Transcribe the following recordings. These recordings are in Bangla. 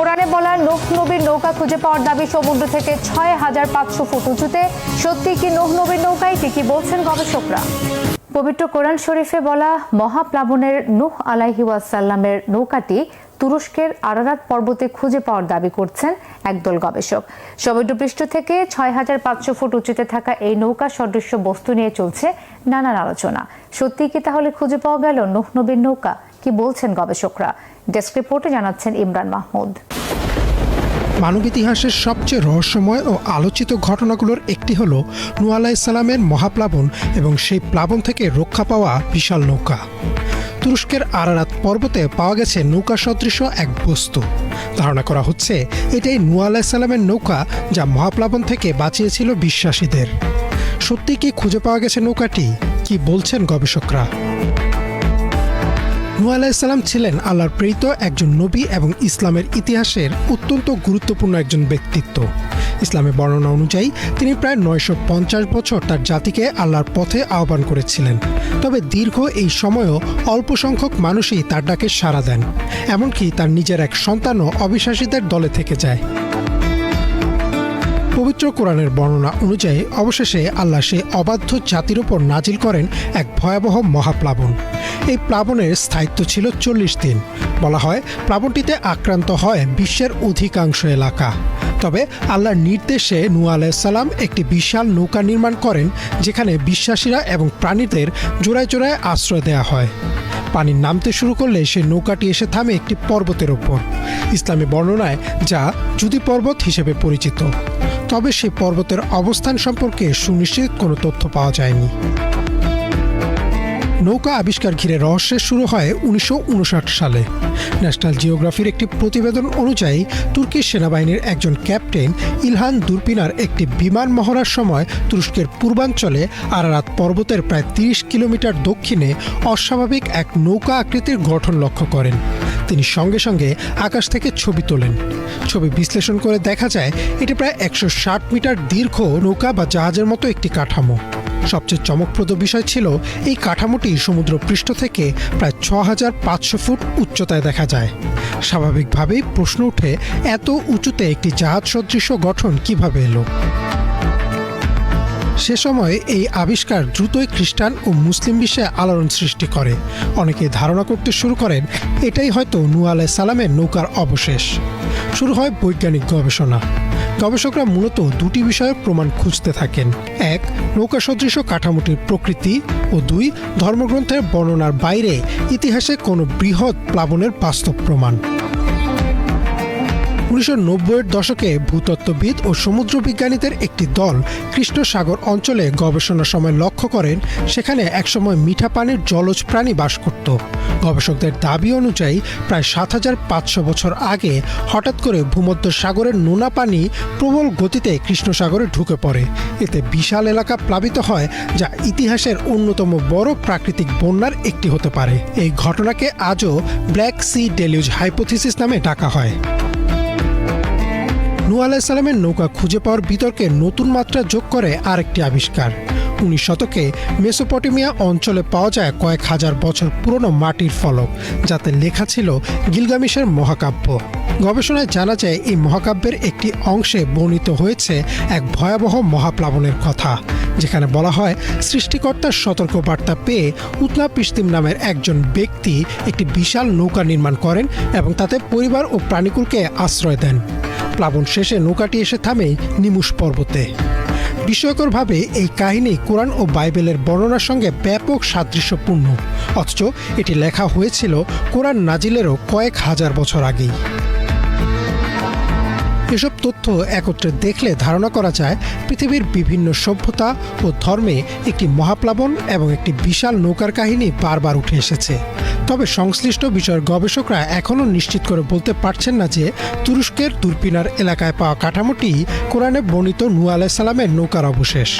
কোরআনে বলা নূহ নবীর নৌকা খুঁজে পাওয়ার দাবি সমুদ্র থেকে ৬,৫০০ ফুট উঁচুতে। সত্যি কি নূহ নবীর নৌকা? এটি কি বলছেন গবেষকরা? পবিত্র কোরআন শরীফে বলা মহাপ্লাবনের নূহ আলাইহি ওয়াসাল্লামের নৌকাটি তুরস্কের আরারাত পর্বতে খুঁজে পাওয়ার দাবি করছেন একদল গবেষক। সমুদ্রপৃষ্ঠ থেকে ৬,৫০০ ফুট উঁচুতে থাকা এই নৌকা সদৃশ্য বস্তু নিয়ে চলছে নানান আলোচনা। সত্যি কি তাহলে খুঁজে পাওয়া গেল নূহ নবীর নৌকা? কি বলছেন গবেষকরা? ডেস্ক রিপোর্টে জানাচ্ছেন ইমরান মাহমুদ। মানব ইতিহাসের সবচেয়ে রহস্যময় ও আলোচিত ঘটনাগুলোর একটি হল নূহ আলাইহিস সালামের মহাপ্লাবন এবং সেই প্লাবন থেকে রক্ষা পাওয়া বিশাল নৌকা। তুরস্কের আরারাত পর্বতে পাওয়া গেছে নৌকা সদৃশ এক বস্তু। ধারণা করা হচ্ছে এটাই নূহ আলাইহিস সালামের নৌকা, যা মহাপ্লাবন থেকে বাঁচিয়েছিল বিশ্বাসীদের। সত্যি কি খুঁজে পাওয়া গেছে নৌকাটি? কি বলছেন গবেষকরা? নূহ আলাইহিস সালাম ছিলেন আল্লাহর প্রেরিত একজন নবী এবং ইসলামের ইতিহাসের অত্যন্ত গুরুত্বপূর্ণ একজন ব্যক্তিত্ব। ইসলামের বর্ণনা অনুযায়ী তিনি প্রায় ৯৫০ বছর তার জাতিকে আল্লাহর পথে আহ্বান করেছিলেন। তবে দীর্ঘ এই সময়েও অল্প সংখ্যক মানুষই তার ডাকে সাড়া দেন। এমনকি তার নিজের এক সন্তানও অবিশ্বাসীদের দলে থেকে যায়। পবিত্র কোরআনের বর্ণনা অনুযায়ী অবশেষে আল্লাহ সেই অবাধ্য জাতির উপর নাজিল করেন এক ভয়াবহ মহাপ্লাবন। এই প্লাবনের স্থায়িত্ব ছিল ৪০ দিন। বলা হয় প্লাবনটিতে আক্রান্ত হয় বিশ্বের অধিকাংশ এলাকা। তবে আল্লাহর নির্দেশে নূহ আলাইহিস সালাম একটি বিশাল নৌকা নির্মাণ করেন, যেখানে বিশ্বাসীরা এবং প্রাণীদের জোড়ায় জোড়ায় আশ্রয় দেওয়া হয়। পানি নামতে শুরু করলে সেই নৌকাটি এসে থামে একটি পর্বতের ওপর, ইসলামী বর্ণনায় যা জুদি পর্বত হিসেবে পরিচিত। তবে সেই পর্বতের অবস্থান সম্পর্কে সুনিশ্চিত কোনো তথ্য পাওয়া যায়নি। নৌকা আবিষ্কার ঘিরে রহস্যের শুরু হয় ১৯৫৯ সালে। ন্যাশনাল জিওগ্রাফির একটি প্রতিবেদন অনুযায়ী তুর্কি সেনাবাহিনীর একজন ক্যাপ্টেন ইলহান দুরপিনার একটি বিমান মহড়ার সময় তুরস্কের পূর্বাঞ্চলে আরারাত পর্বতের প্রায় ৩০ কিলোমিটার দক্ষিণে অস্বাভাবিক এক নৌকা আকৃতির গঠন লক্ষ্য করেন। তিনি সঙ্গে সঙ্গে আকাশ থেকে ছবি তোলেন। ছবি বিশ্লেষণ করে দেখা যায় এটি প্রায় ১৬০ মিটার দীর্ঘ নৌকা বা জাহাজের মতো একটি কাঠামো। সবচেয়ে চমকপ্রদ বিষয় ছিল এই কাঠামোটি সমুদ্র পৃষ্ঠ থেকে প্রায় ৬,৫০০ ফুট উচ্চতায় দেখা যায়। স্বাভাবিকভাবেই প্রশ্ন ওঠে, এত উঁচুতে একটি জাহাজ সদৃশ গঠন কিভাবে এলো? সে সময় এই আবিষ্কার দ্রুতই খ্রিস্টান ও মুসলিম বিশ্বে আলোড়ন সৃষ্টি করে। অনেকে ধারণা করতে শুরু করেন এটাই হয়তো নূহ আলাইহিস সালামের নৌকার অবশেষ। শুরু হয় বৈজ্ঞানিক গবেষণা। গবেষকরা মূলত দুটি বিষয়ের প্রমাণ খুঁজতে থাকেন। এক, নৌকা সদৃশ কাঠামোটির প্রকৃতি, ও দুই, ধর্মগ্রন্থের বর্ণনার বাইরে ইতিহাসে কোনো বৃহৎ প্লাবনের বাস্তব প্রমাণ। ১৯৯০-এর দশকে ভূতত্ত্ববিদ ও সমুদ্রবিজ্ঞানীদের একটি দল কৃষ্ণ সাগর অঞ্চলে গবেষণার সময় লক্ষ্য করেন সেখানে একসময় মিঠা পানির জলজ প্রাণী বাস করত। গবেষকদের দাবি অনুযায়ী প্রায় ৭৫০০ বছর আগে হঠাৎ করে ভূমধ্য সাগরের নোনা পানি প্রবল গতিতে কৃষ্ণ সাগরে ঢুকে পড়ে। এতে বিশাল এলাকা প্লাবিত হয়, যা ইতিহাসের অন্যতম বড় প্রাকৃতিক বন্যার একটি হতে পারে। এই ঘটনাকে আজও ব্ল্যাক সি ডেলিউজ হাইপোথিসিস নামে ডাকা হয়। নূহ আলাইহিস সালামের নৌকা খুঁজে পাওয়ার বিতর্কে নতুন মাত্রা যোগ করে আরেকটি আবিষ্কার। ১৯ শতকে মেসোপটেমিয়া অঞ্চলে পাওয়া যায় কয়েক হাজার বছর পুরনো মাটির ফলক, যাতে লেখা ছিল গিলগামেশের মহাকাব্য। গবেষণায় জানা যায় এই মহাকাব্যের একটি অংশে বর্ণিত হয়েছে এক ভয়াবহ মহাপ্লাবনের কথা, যেখানে বলা হয় সৃষ্টিকর্তার সতর্কবার্তা পেয়ে উতনাপিশতিম নামের একজন ব্যক্তি একটি বিশাল নৌকা নির্মাণ করেন এবং তাতে পরিবার ও প্রাণীকুলকে আশ্রয় দেন। প্লাবন শেষে নৌকাটি এসে থামে নিমুস পর্বতে। বিস্ময়করভাবে এই কাহিনী কোরআন ও বাইবেলের বর্ণনার সঙ্গে ব্যাপক সাদৃশ্যপূর্ণ, অথচ এটি লেখা হয়েছিল কোরআন নাজিলেরও কয়েক হাজার বছর আগেই। এসব তথ্য একত্রে দেখলে ধারণা করা যায় পৃথিবীর বিভিন্ন সভ্যতা ও ধর্মে একটি মহাপ্লাবন এবং একটি বিশাল নৌকার কাহিনী বারবার উঠে এসেছে। তবে সংশ্লিষ্ট বিষয়ের গবেষকরা এখনও নিশ্চিত করে বলতে পারছেন না যে তুরস্কের দুরপিনার এলাকায় পাওয়া কাঠামোটি কোরআনে বর্ণিত নূহ আলাইহিস সালামের নৌকার অবশেষ।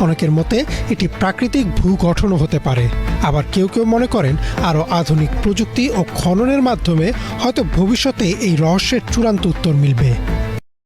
অনেকের মতে এটি প্রাকৃতিক ভূগঠনও হতে পারে। আবার কেউ কেউ মনে করেন আরও আধুনিক প্রযুক্তি ও খননের মাধ্যমে হয়তো ভবিষ্যতে এই রহস্যের চূড়ান্ত উত্তর মিলবে।